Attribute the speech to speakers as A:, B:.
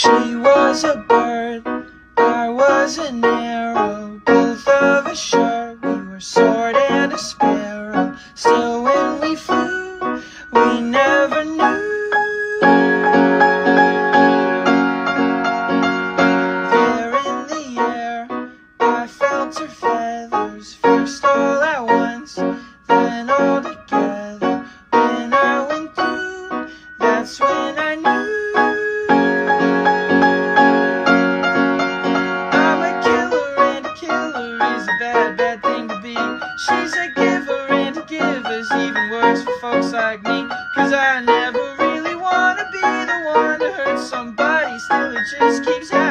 A: She was a bird, I was an arrow, both of us sure we were sword and a sparrow. Still when we flew, we never knew. There in the air, I felt her feathers, first all at once, then all together. When I went through, that's when I knew. Bad thing to be. She's a giver, and a giver's even worse for folks like me. Cause I never really wanna be the one to hurt somebody, still it just keeps happening.